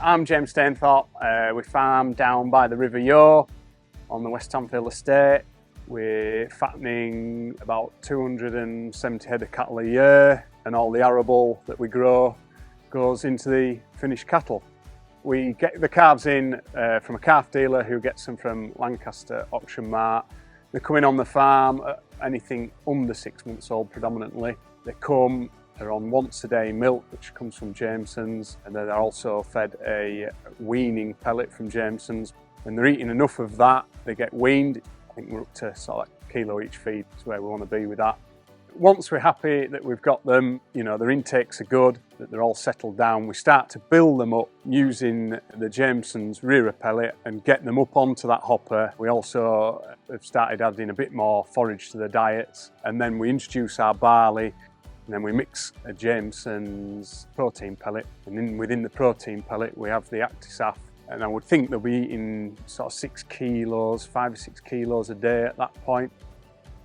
I'm James Stainthorps. We farm down by the River Yore on the West Tamfield estate. We're fattening about 270 head of cattle a year, and all the arable that we grow goes into the finished cattle. We get the calves in from a calf dealer who gets them from Lancaster Auction Mart. They come in on the farm, anything under 6 months old predominantly. They come, they're on once a day milk, which comes from Jameson's, and then they're also fed a weaning pellet from Jameson's. When they're eating enough of that, they get weaned. I think we're up to sort of like a kilo each feed, is where we want to be with that. Once we're happy that we've got them, their intakes are good, that they're all settled down, we start to build them up using the Jameson's rearer pellet and get them up onto that hopper. We also have started adding a bit more forage to the diets, and then we introduce our barley, and then we mix a Jameson's protein pellet, and then within the protein pellet we have the Actisaf, and I would think they'll be eating sort of 5 or 6 kilos a day at that point.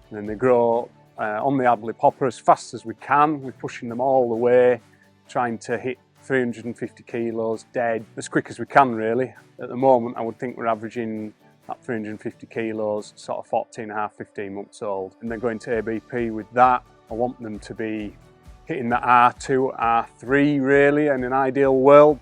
And then they grow on the ad lib hopper as fast as we can. We're pushing them all the way, trying to hit 350 kilos dead as quick as we can really. At the moment I would think we're averaging at 350 kilos, sort of 14.5, 15 months old. And they're going to ABP with that. I want them to be hitting that R2, R3 really in an ideal world.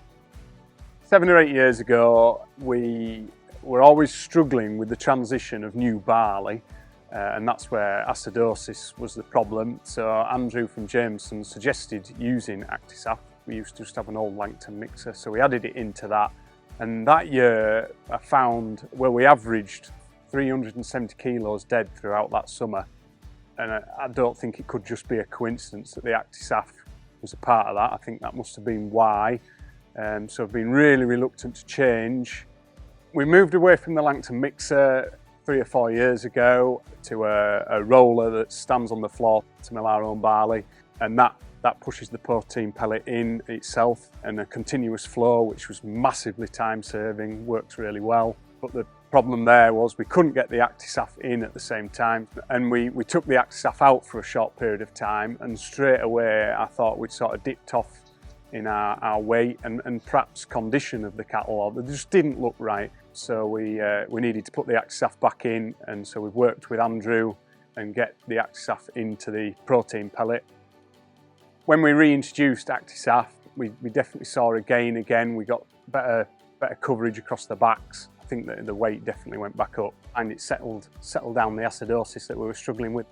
7 or 8 years ago we were always struggling with the transition of new barley. And that's where acidosis was the problem. So Andrew from Jameson suggested using Actisaf. We used to just have an old Langton mixer, so we added it into that. And that year I found, we averaged 370 kilos dead throughout that summer. And I don't think it could just be a coincidence that the Actisaf was a part of that. I think that must have been why. So I've been really reluctant to change. We moved away from the Langton mixer 3 or 4 years ago to a roller that stands on the floor to mill our own barley, and that pushes the protein pellet in itself, and a continuous flow, which was massively time saving, works really well. But the problem there was we couldn't get the Actisaf in at the same time, and we took the Actisaf out for a short period of time, and straight away I thought we'd sort of dipped off in our weight and perhaps condition of the cattle, or they just didn't look right. So we needed to put the Actisaf back in, and so we've worked with Andrew and get the Actisaf into the protein pellet. When we reintroduced Actisaf, we definitely saw a gain again. We got better coverage across the backs. I think that the weight definitely went back up, and it settled down the acidosis that we were struggling with.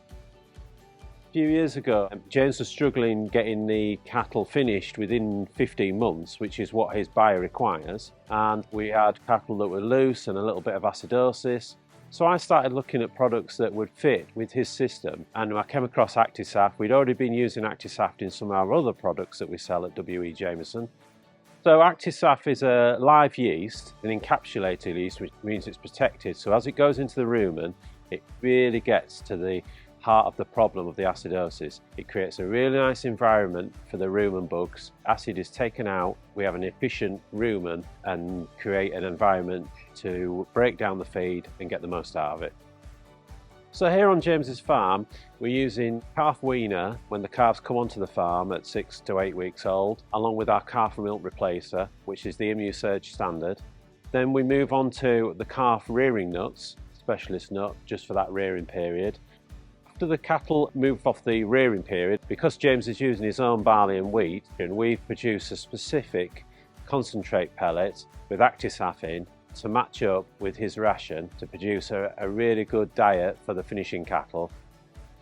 A few years ago, James was struggling getting the cattle finished within 15 months, which is what his buyer requires. And we had cattle that were loose and a little bit of acidosis. So I started looking at products that would fit with his system, and I came across Actisaf. We'd already been using Actisaf in some of our other products that we sell at W.E. Jameson. So Actisaf is a live yeast, an encapsulated yeast, which means it's protected. So as it goes into the rumen, it really gets to the heart of the problem of the acidosis. It creates a really nice environment for the rumen bugs. Acid is taken out, we have an efficient rumen and create an environment to break down the feed and get the most out of it. So here on James's farm, we're using calf weaner when the calves come onto the farm at 6 to 8 weeks old, along with our calf milk replacer, which is the ImmuSurge standard. Then we move on to the calf rearing nuts, specialist nut, just for that rearing period. After the cattle move off the rearing period, because James is using his own barley and wheat, and we've produced a specific concentrate pellet with Actisaf in to match up with his ration to produce a really good diet for the finishing cattle.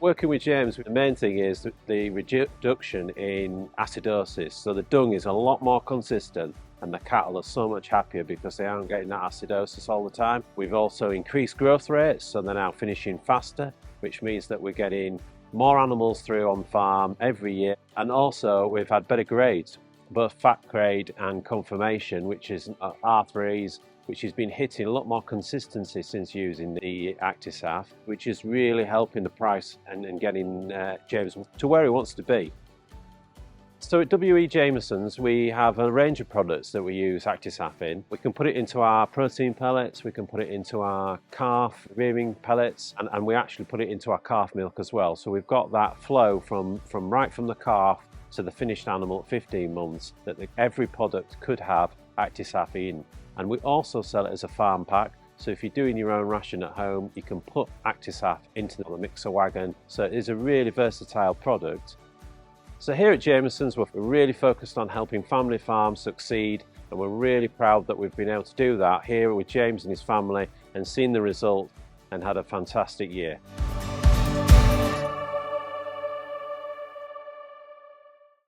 Working with James, the main thing is the reduction in acidosis, so the dung is a lot more consistent and the cattle are so much happier because they aren't getting that acidosis all the time. We've also increased growth rates, so they're now finishing faster, which means that we're getting more animals through on farm every year. And also we've had better grades, both fat grade and conformation, which is R3s, which has been hitting a lot more consistency since using the Actisaf, which is really helping the price and getting James to where he wants to be. So at W.E. Jameson's we have a range of products that we use Actisaf in. We can put it into our protein pellets, we can put it into our calf rearing pellets, and we actually put it into our calf milk as well. So we've got that flow from right from the calf to the finished animal at 15 months that every product could have Actisaf in. And we also sell it as a farm pack. So if you're doing your own ration at home, you can put Actisaf into the mixer wagon. So it is a really versatile product. So here at Jameson's, we're really focused on helping family farms succeed, and we're really proud that we've been able to do that here with James and his family and seen the result and had a fantastic year.